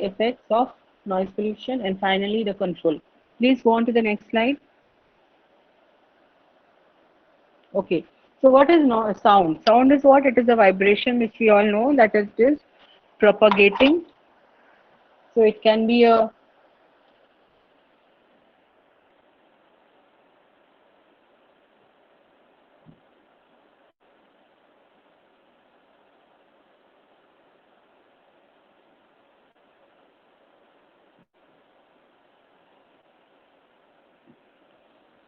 effects of noise pollution, and finally the control. Please go on to the next slide. Okay. So what is sound? Sound is what? It is a vibration which we all know that it is propagating. So it can be a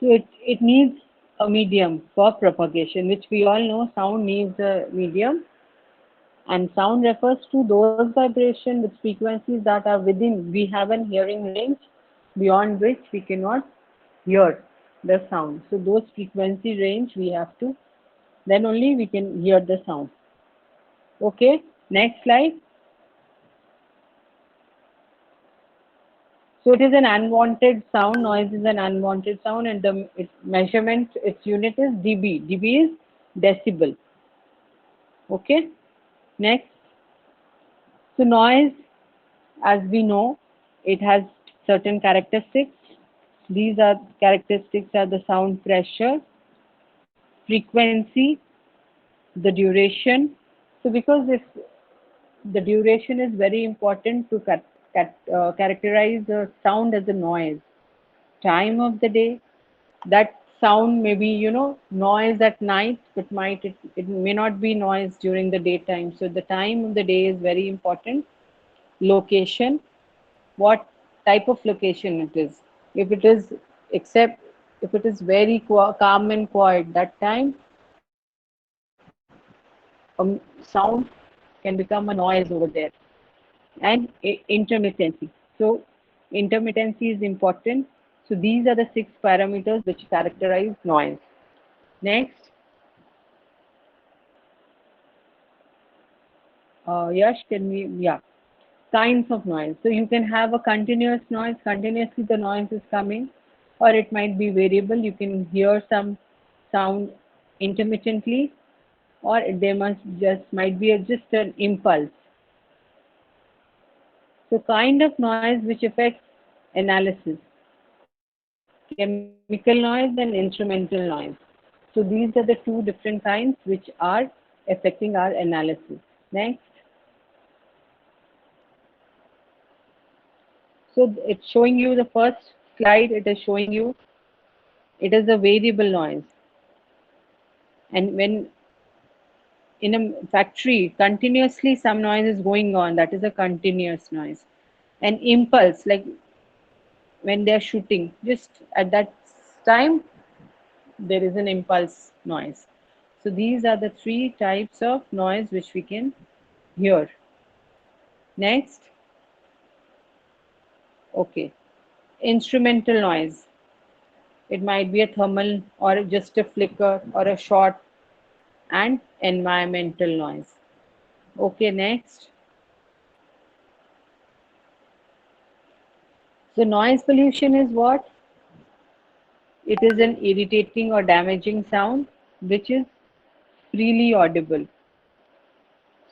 it needs a medium for propagation, which we all know sound needs a medium. And sound refers to those vibrations with frequencies that are within, we have an hearing range beyond which we cannot hear the sound. So those frequency range we have to, then only we can hear the sound. Okay, next slide. So it is an unwanted sound, noise is an unwanted sound, and the its measurement, its unit is dB. dB is decibel. Okay, next. So noise, as we know, it has certain characteristics. These are characteristics are the sound pressure, frequency, the duration. So because if the duration is very important to characterize the sound as a noise. Time of the day, that sound may be, noise at night, but it may not be noise during the daytime. So the time of the day is very important. Location, what type of location it is. If it is, except if it is very calm and quiet, that time sound can become a noise over there. And intermittency. So intermittency is important. So these are the 6 parameters which characterize noise. Next, Yash, can we, yeah, kinds of noise. So you can have a continuous noise, continuously the noise is coming, or it might be variable. You can hear some sound intermittently, or there must just might be just an impulse. So kind of noise which affects analysis, chemical noise and instrumental noise. So these are the 2 different kinds which are affecting our analysis. Next. So it's showing you the first slide, it is showing you it is a variable noise. And when in a factory, continuously some noise is going on, that is a continuous noise. An impulse, like when they're shooting, just at that time, there is an impulse noise. So these are the 3 types of noise which we can hear. Next, okay, instrumental noise. It might be a thermal or just a flicker or a shot, and environmental noise. Okay, next. So noise pollution is what? It is an irritating or damaging sound which is freely audible.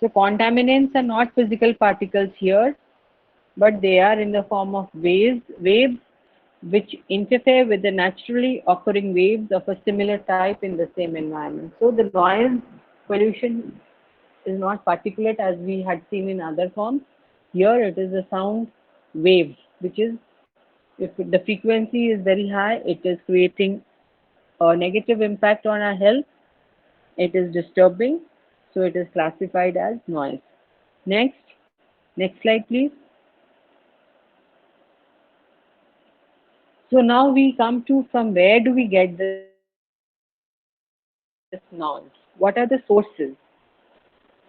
So contaminants are not physical particles here, but they are in the form of waves which interfere with the naturally occurring waves of a similar type in the same environment. So the noise pollution is not particulate as we had seen in other forms. Here it is a sound wave, which is, if the frequency is very high, it is creating a negative impact on our health. It is disturbing, so it is classified as noise. Next slide, please. So now we come to, from where do we get this noise? What are the sources?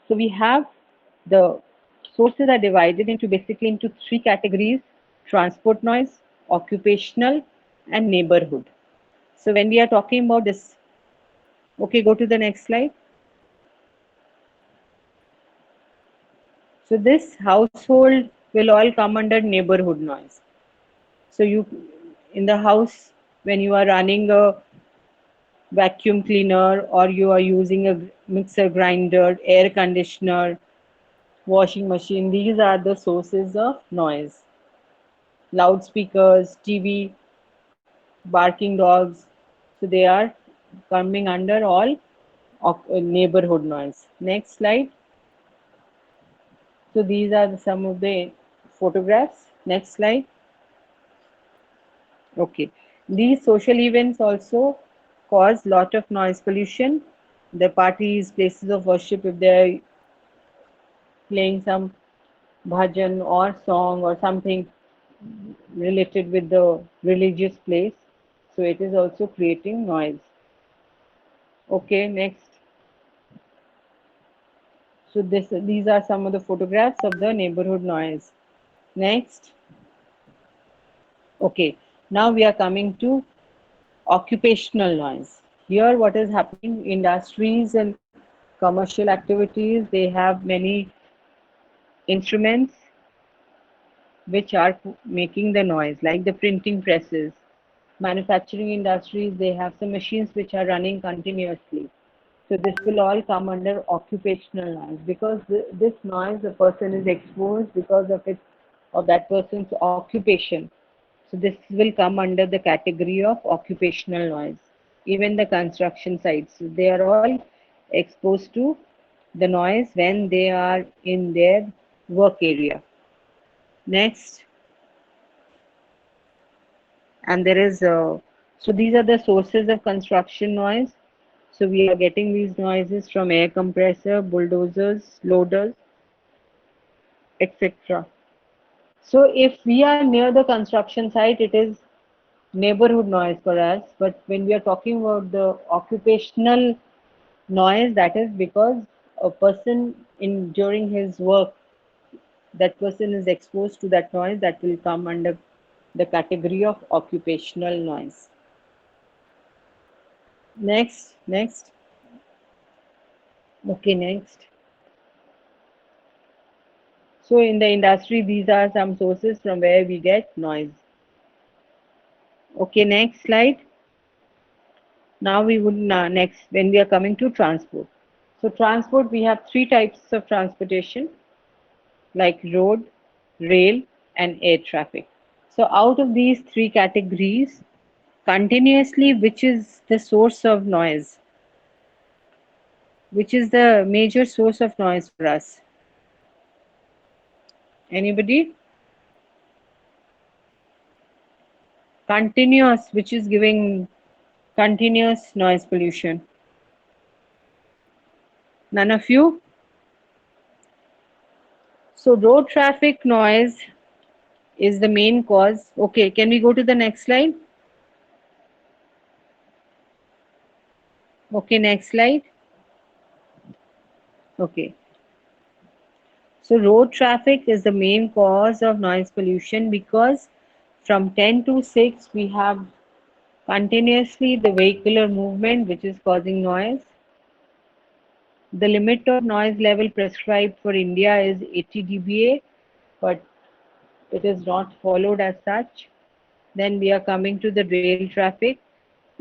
So we have the sources are divided into basically into 3 categories: transport noise, occupational, and neighborhood. So when we are talking about this, okay, go to the next slide. So this household will all come under neighborhood noise. So you, in the house, when you are running a vacuum cleaner or you are using a mixer grinder, air conditioner, washing machine. These are the sources of noise. Loudspeakers, TV, barking dogs. So they are coming under all neighborhood noise. Next slide. So these are some of the photographs. Next slide. Okay. These social events also cause lot of noise pollution. The parties, places of worship, if they're playing some bhajan or song or something related with the religious place, so it is also creating noise. Okay, next. So these are some of the photographs of the neighborhood noise. Next. Okay, now we are coming to occupational noise. Here what is happening, industries and commercial activities, they have many instruments which are making the noise, like the printing presses. Manufacturing industries, they have some machines which are running continuously. So this will all come under occupational noise, because this noise the person is exposed because of that person's occupation. So this will come under the category of occupational noise. Even the construction sites, they are all exposed to the noise when they are in their work area. Next, and there is so these are the sources of construction noise. So we are getting these noises from air compressor, bulldozers, loaders, etc. So if we are near the construction site, it is neighborhood noise for us. But when we are talking about the occupational noise, that is because a person in during his work, that person is exposed to that noise, that will come under the category of occupational noise. Next. Okay, next. So in the industry, these are some sources from where we get noise. Okay, next slide. Now we would next, when we are coming to transport. So transport, we have three types of transportation, like road, rail, and air traffic. So out of these three categories, continuously, which is the source of noise? Which is the major source of noise for us? Anybody? Continuous, which is giving continuous noise pollution. None of you? So road traffic noise is the main cause. Okay, can we go to the next slide? Okay, next slide. Okay. So road traffic is the main cause of noise pollution, because from 10 to 6 we have continuously the vehicular movement which is causing noise. The limit of noise level prescribed for India is 80 dBA, but it is not followed as such. Then we are coming to the rail traffic.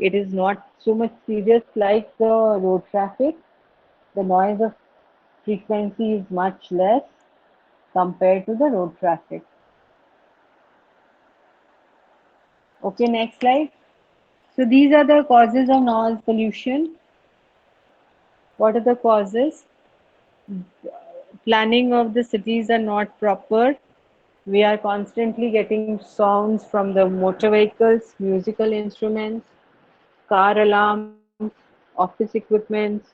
It is not so much serious like the road traffic. The noise of frequency is much less compared to the road traffic. Okay, next slide. So these are the causes of noise pollution. What are the causes? Planning of the cities are not proper. We are constantly getting sounds from the motor vehicles, musical instruments, car alarms, office equipments,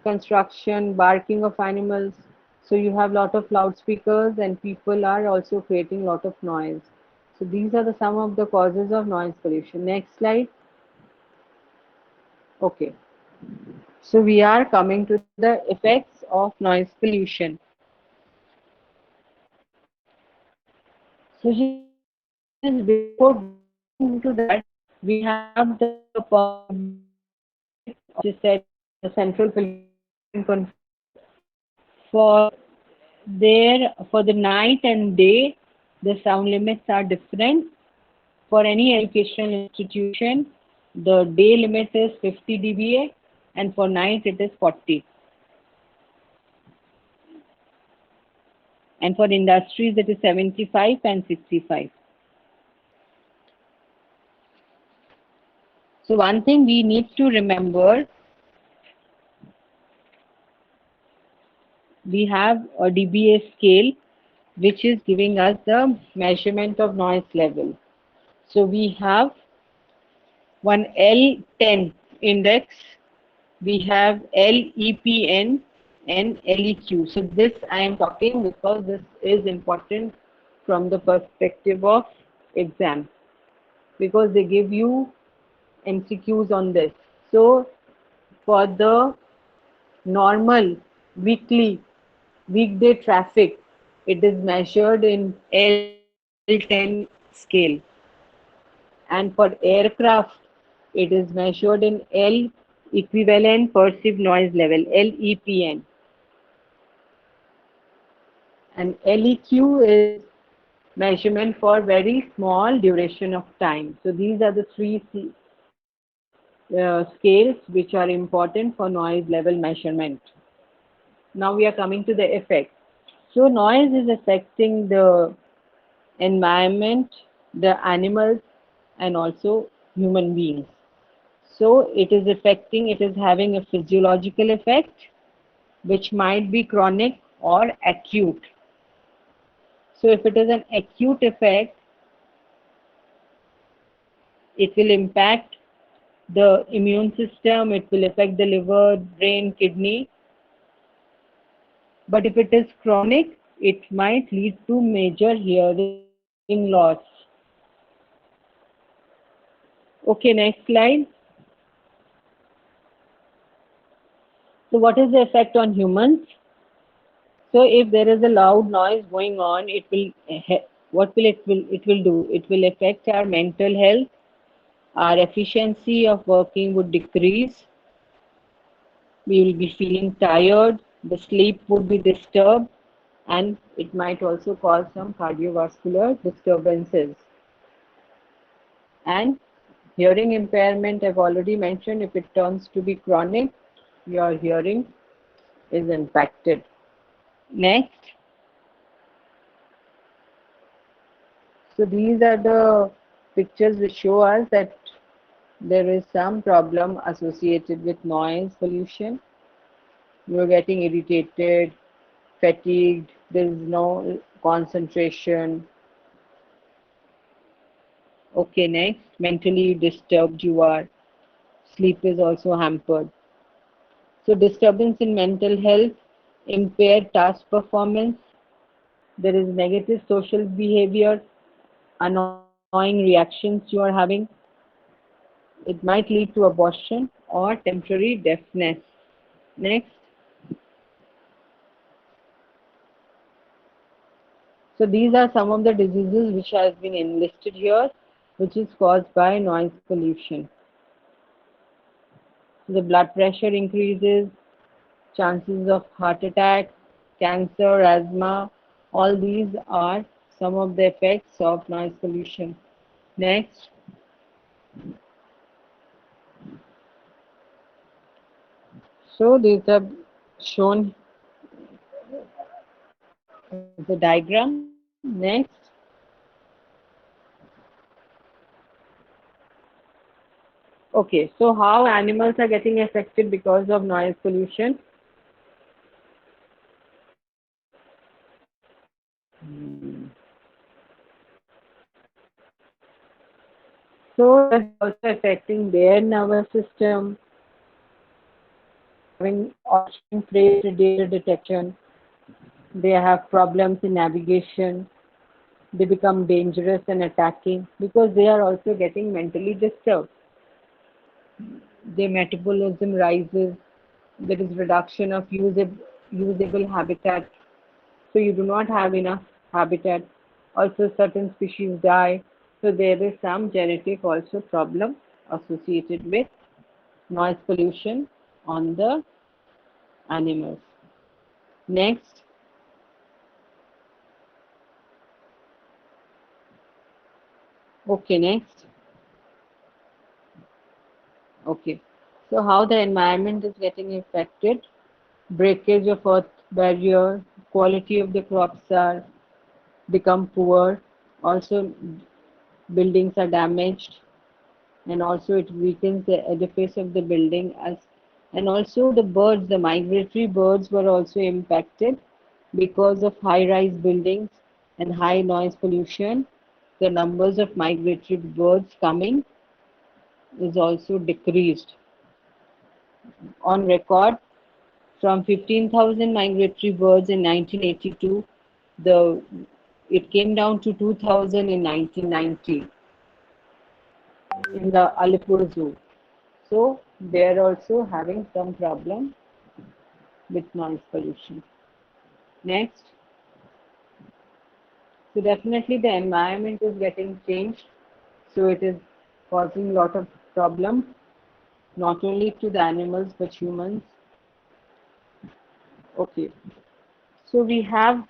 construction, barking of animals. So you have lot of loudspeakers and people are also creating lot of noise. So these are the some of the causes of noise pollution. Next slide. Okay. So we are coming to the effects of noise pollution. So just before going into that, we have the public, which is said the Central Pollution Control. For for the night and day, the sound limits are different. For any educational institution, the day limit is 50 dBA and for night it is 40. and for industries it is 75 and 65. So one thing we need to remember, we have a dBA scale which is giving us the measurement of noise level. So we have one L10 index, we have LEPN and LEQ. So this I am talking because this is important from the perspective of exam, because they give you MCQs on this. So for the normal weekday traffic, it is measured in L10 scale, and for aircraft it is measured in L equivalent perceived noise level, LEPN, and LEQ is measurement for very small duration of time. So these are the three scales which are important for noise level measurement. Now we are coming to the effect. So noise is affecting the environment, the animals, and also human beings. So it is affecting, it is having a physiological effect which might be chronic or acute. So if it is an acute effect, it will impact the immune system, it will affect the liver, brain, kidney. But if it is chronic, it might lead to major hearing loss. Okay, next slide. So what is the effect on humans? So if there is a loud noise going on, it will what will it will do? It will affect our mental health. Our efficiency of working would decrease. We will be feeling tired. The sleep would be disturbed, and it might also cause some cardiovascular disturbances. And hearing impairment, I've already mentioned, if it turns to be chronic, your hearing is impacted. Next, so these are the pictures which show us that there is some problem associated with noise pollution. You're getting irritated, fatigued, there is no concentration. Okay, next, mentally disturbed you are. Sleep is also hampered. So disturbance in mental health, impaired task performance, there is negative social behavior, annoying reactions you are having. It might lead to abortion or temporary deafness. Next. So these are some of the diseases which has been enlisted here, which is caused by noise pollution. So the blood pressure increases, chances of heart attack, cancer, asthma, all these are some of the effects of noise pollution. Next. So these are shown as a diagram. Next. Okay, so how animals are getting affected because of noise pollution? So it is also affecting their nervous system, having ocean prey predator detection. They have problems in navigation. They become dangerous and attacking because they are also getting mentally disturbed. Their metabolism rises. There is reduction of usable habitat. So you do not have enough habitat. Also, certain species die. So there is some genetic also problem associated with noise pollution on the animals. Next. Okay, next. Okay. So how the environment is getting affected? Breakage of earth barrier, quality of the crops are become poor. Also, buildings are damaged, and also it weakens the edifice of the building. As and also the birds, the migratory birds were also impacted because of high-rise buildings and high noise pollution. The numbers of migratory birds coming is also decreased. On record, from 15,000 migratory birds in 1982, the it came down to 2,000 in 1990 in the Alipur Zoo. So they are also having some problem with noise pollution. Next, so definitely the environment is getting changed. So it is causing a lot of problem, not only to the animals but humans. Okay, so we have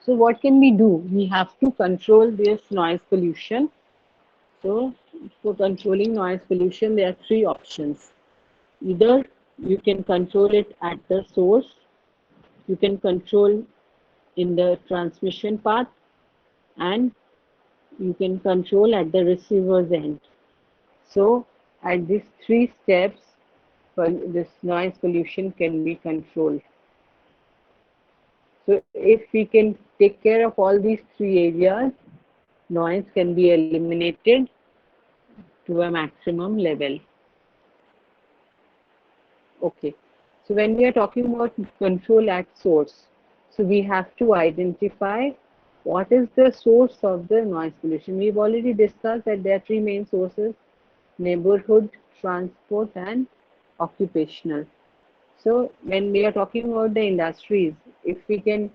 so what can we do? We have to control this noise pollution. So for controlling noise pollution, there are three options. Either you can control it at the source, you can control in the transmission path, and you can control at the receiver's end. So at these three steps, this noise pollution can be controlled. So if we can take care of all these three areas, noise can be eliminated to a maximum level. Okay. So when we are talking about control at source, so we have to identify what is the source of the noise pollution. We've already discussed that there are three main sources: neighborhood, transport, and occupational. So when we are talking about the industries, if we can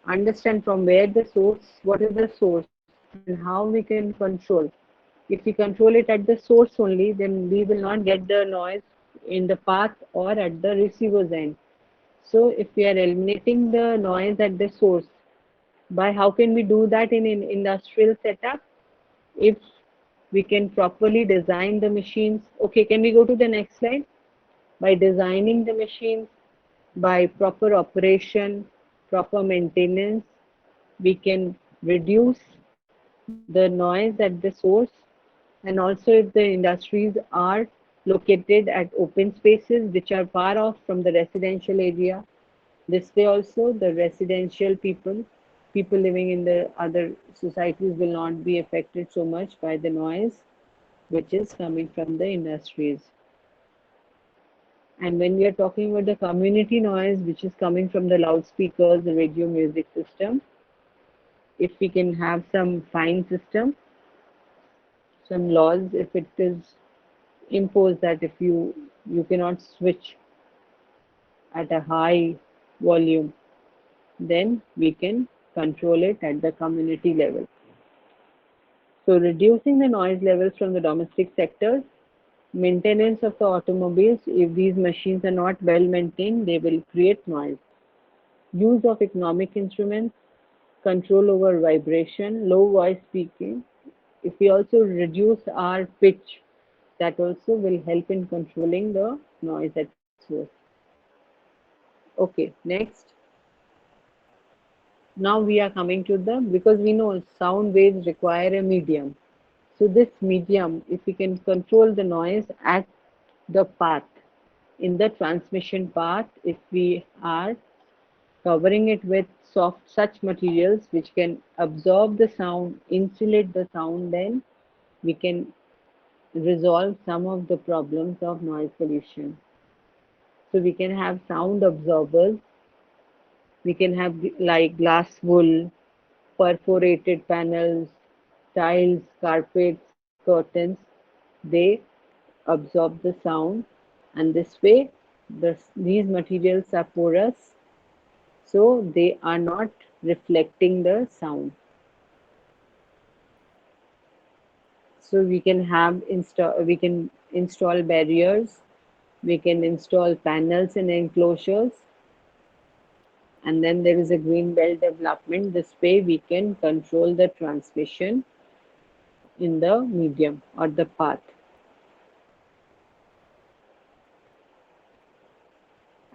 understand from where the source, what is the source, and how we can control. If we control it at the source only, then we will not get the noise in the path or at the receiver's end. So if we are eliminating the noise at the source, by how can we do that in an industrial setup? If we can properly design the machines. Okay, can we go to the next slide? By designing the machines, by proper operation, proper maintenance, we can reduce the noise at the source. And also if the industries are located at open spaces which are far off from the residential area, this way also the residential people living in the other societies will not be affected so much by the noise which is coming from the industries. And when we are talking about the community noise which is coming from the loudspeakers, the radio music system, if we can have some fine system, some laws, if it is imposed that if you cannot switch at a high volume, then we can control it at the community level. So reducing the noise levels from the domestic sector, maintenance of the automobiles, if these machines are not well maintained, they will create noise. Use of economic instruments, control over vibration, low voice speaking. If we also reduce our pitch, that also will help in controlling the noise at source. Okay, next. Now we are coming to because we know sound waves require a medium. So this medium, if we can control the noise at the path, in the transmission path, if we are covering it with soft such materials which can absorb the sound, insulate the sound, then we can resolve some of the problems of noise pollution. So we can have sound absorbers, we can have like glass wool, perforated panels, tiles, carpets, curtains. They absorb the sound, and this way these materials are porous, so they are not reflecting the sound. So we can install barriers, we can install panels in enclosures, and then there is a green belt development. This way we can control the transmission in the medium or the path.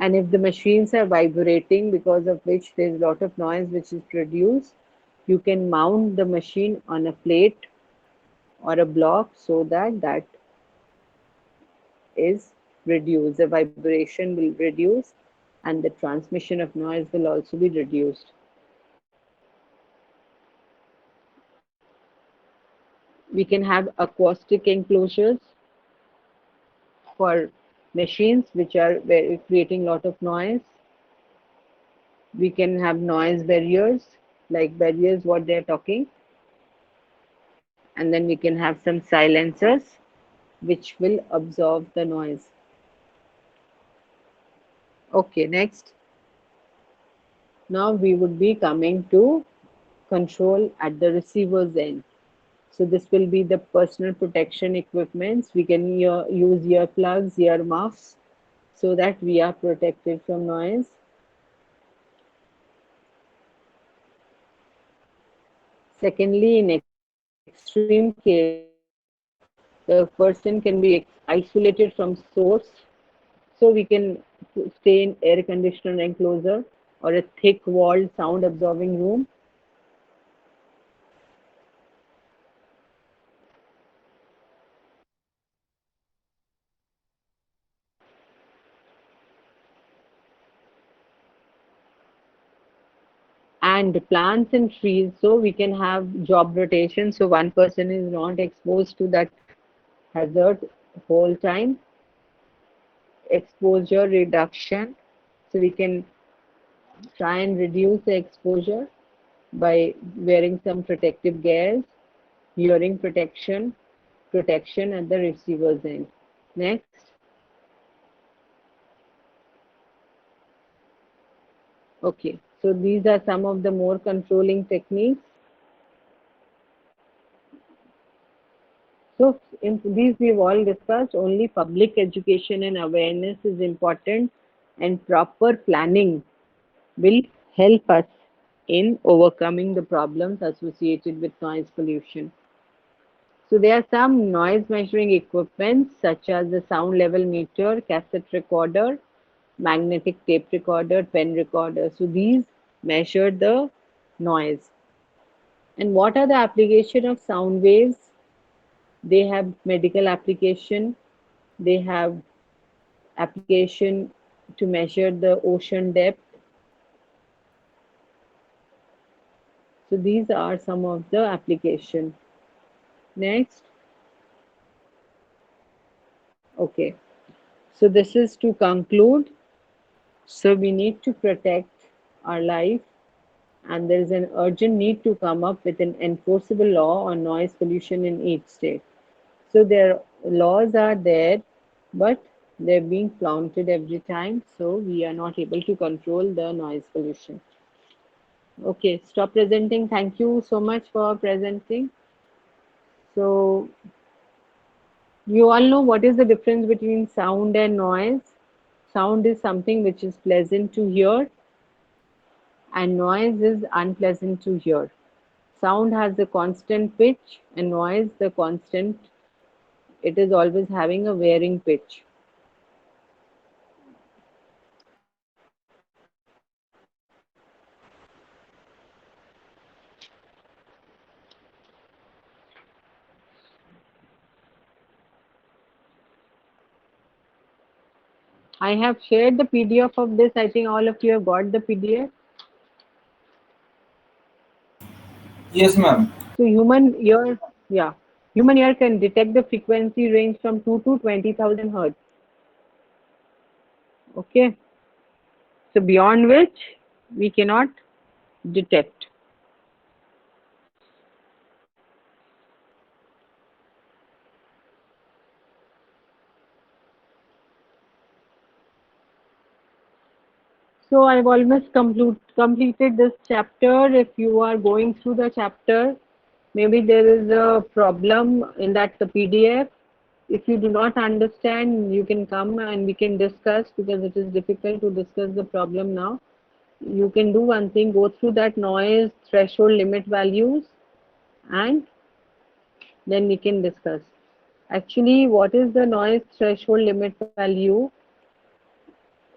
And if the machines are vibrating, because of which there is a lot of noise which is produced, you can mount the machine on a plate or a block so that that is reduced. The vibration will reduce and the transmission of noise will also be reduced. We can have acoustic enclosures for machines which are creating a lot of noise. We can have noise barriers, like barriers what they're talking, and then we can have some silencers which will absorb the noise. Okay, next. Now we would be coming to control at the receiver's end. So this will be the personal protection equipments. We can use earplugs, ear muffs, so that we are protected from noise. Secondly, in extreme case, the person can be isolated from source, so we can stay in air conditioner enclosure or a thick walled sound absorbing room. And plants and trees, so we can have job rotation, so one person is not exposed to that hazard whole time. Exposure reduction, so we can try and reduce the exposure by wearing some protective gears, hearing protection at the receiver's end. Next. Okay, so these are some of the more controlling techniques. So in these we've all discussed, only public education and awareness is important, and proper planning will help us in overcoming the problems associated with noise pollution. So there are some noise measuring equipment such as the sound level meter, cassette recorder, magnetic tape recorder, pen recorder. So these measure the noise. And what are the application of sound waves? They have medical application, they have application to measure the ocean depth. So these are some of the application. Next. Okay. So this is to conclude. So we need to protect our life, and there is an urgent need to come up with an enforceable law on noise pollution in each state. So their laws are there, but they're being flaunted every time, so we are not able to control the noise pollution. Okay, stop presenting. Thank you so much for presenting. So you all know what is the difference between sound and noise. Sound is something which is pleasant to hear, and noise is unpleasant to hear. Sound has the constant pitch, and noise the constant, it is always having a varying pitch. I have shared the PDF of this. I think all of you have got the PDF. Yes, ma'am. So human ear, yeah, human ear can detect the frequency range from 2 to 20,000 hertz. Okay, so beyond which we cannot detect. So I've almost completed this chapter. If you are going through the chapter, maybe there is a problem in that the PDF. If you do not understand, you can come and we can discuss, because it is difficult to discuss the problem now. You can do one thing, go through that noise threshold limit values, and then we can discuss. Actually, what is the noise threshold limit value?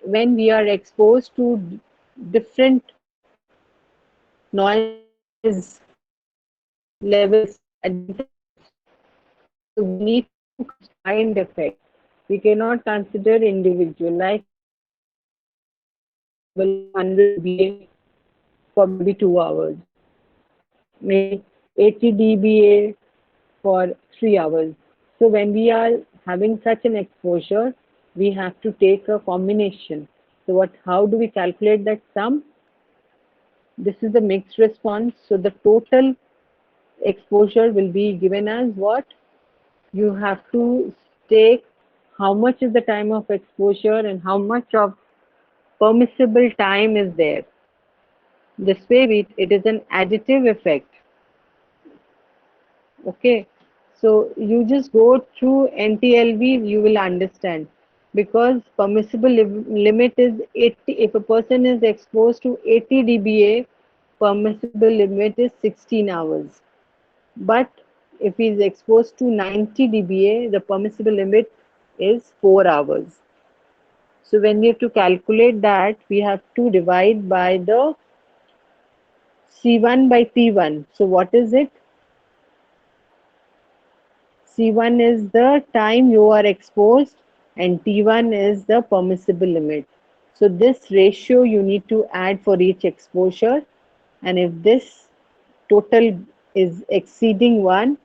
when we are exposed to different noise levels at different times. So we need to combined effect. We cannot consider individual. Like if you are exposed to 100 dBA for maybe 2 hours, maybe 80 dBA for 3 hours. So when we are having such an exposure, we have to take a combination. So what? How do we calculate that sum? This is the mixed response. So the total exposure will be given as what? You have to take how much is the time of exposure and how much of permissible time is there. This way it is an additive effect. Okay. So you just go through NTLV, you will understand. Because permissible limit is 80. If a person is exposed to 80 dBA, permissible limit is 16 hours. But if he is exposed to 90 dBA, the permissible limit is 4 hours. So when we have to calculate that, we have to divide by the C1 by T1. So what is it? C1 is the time you are exposed and T1 is the permissible limit. So this ratio you need to add for each exposure, and if this total is exceeding 1,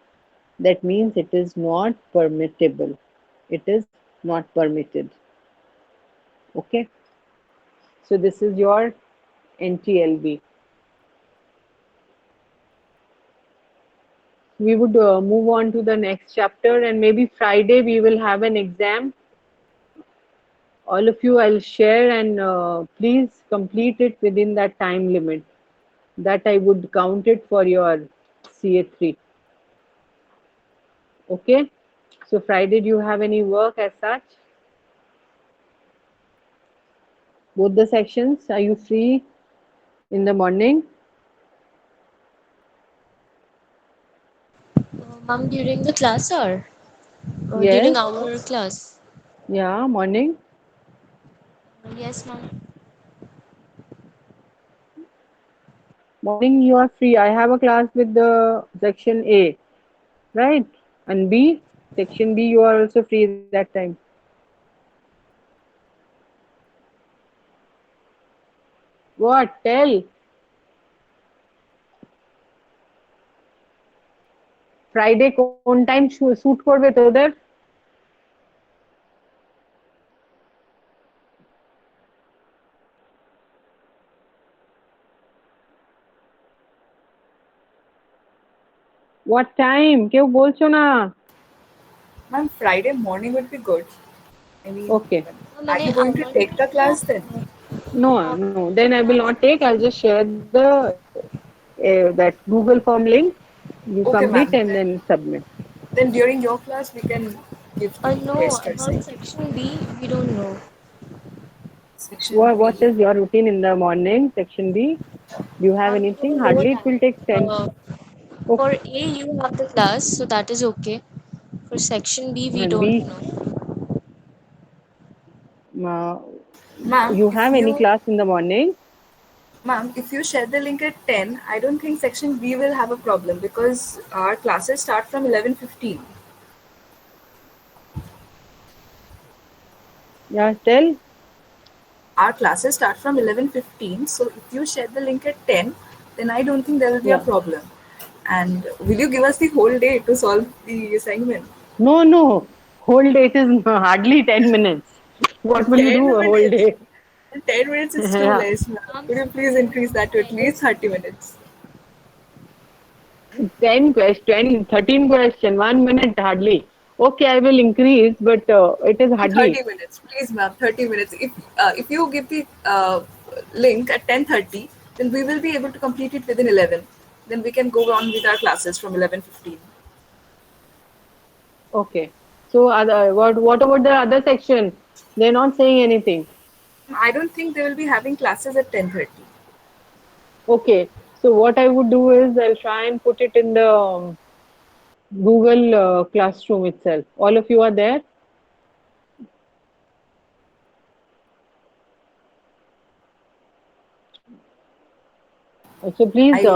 that means it is not permittable. It is not permitted. Okay. So this is your NTLB. We would move on to the next chapter, and maybe Friday we will have an exam. All of you, I'll share, and please complete it within that time limit. That I would count it for your CA3. Okay. So Friday, do you have any work as such? Both the sections, are you free in the morning? Ma'am, during the class or during Yes. our class? Yeah, morning. Yes, ma'am. Morning, you are free. I have a class with the section A, right? And B, section B, you are also free that time. What? Tell. Friday কোন time shoot করবে তোদের? What time? কেউ বলছো না? Ma'am, Friday morning would be good. I mean, Okay. are মানে you going to আমার take the class then? No, no. Then I will not take. I'll just share the that Google Form link. You Okay, complete ma'am. and then submit. Then during your class, we can give the no, test or about something. section B, we don't know. Section What B. is your routine in the morning, section B? Do you have Ma'am, we anything? don't know Hardly it that. will take 10. For Okay. A, you have the class, so that is okay. For section B, we And don't B, know. uh, Ma'am, you have any class in the morning? if you share the link at 10, I don't think section B will have a problem because our classes start from 11:15. Yeah, tell. Our classes start from 11:15. So if you share the link at 10, then I don't think there will be a Yeah. problem. And will you give us the whole day to solve the assignment? No, no. Whole day is hardly 10 minutes. What will you 10 do a whole minutes. day? 10 minutes is too Yeah. less, ma'am. Ma'am, Could you please section increase that to at 10 least is 30 minutes? 10 question, 13 question, 1 minute hardly. Okay, I will increase, but it is To hardly. 30 minutes, please, ma'am. 30 minutes. If you give the link at 10:30, then we will be able to complete it within 11. Then we can go on with our classes from 11:15. Okay. So what about the other section? They're not saying anything. I don't think they will be having classes at 10:30. Okay. So what I would do is I'll try and put it in the Google Classroom itself. All of you are there? So please, I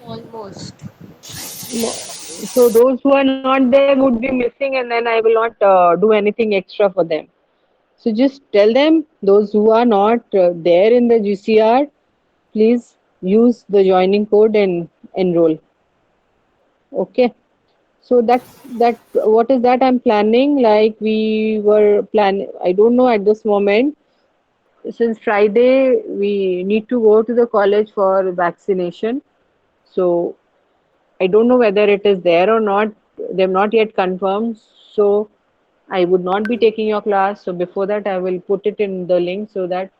Almost. so those who are not there would be missing, and then I will not do anything extra for them. So just tell them, those who are not there in the GCR, please use the joining code and enroll. Okay. So that's that. What is that I'm planning? Like we were planning. I don't know at this moment. Since Friday, we need to go to the college for vaccination. So I don't know whether it is there or not. They've not yet confirmed. So I would not be taking your class. So before that, I will put it in the link so that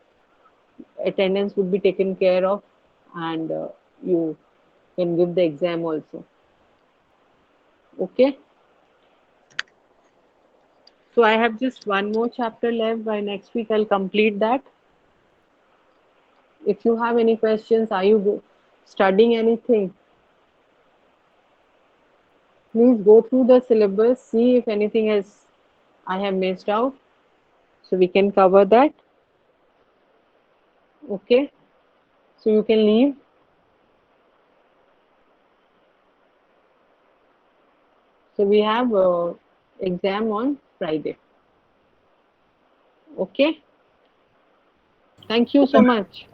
attendance would be taken care of, and you can give the exam also. Okay. So I have just one more chapter left. By next week, I'll complete that. If you have any questions, are you studying anything? Please go through the syllabus, see if anything has I have missed out, so we can cover that. Okay. So you can leave. So we have exam on Friday. Okay. Thank you Okay, so ma'am. much.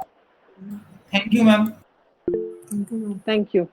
Thank you, ma'am. Thank you.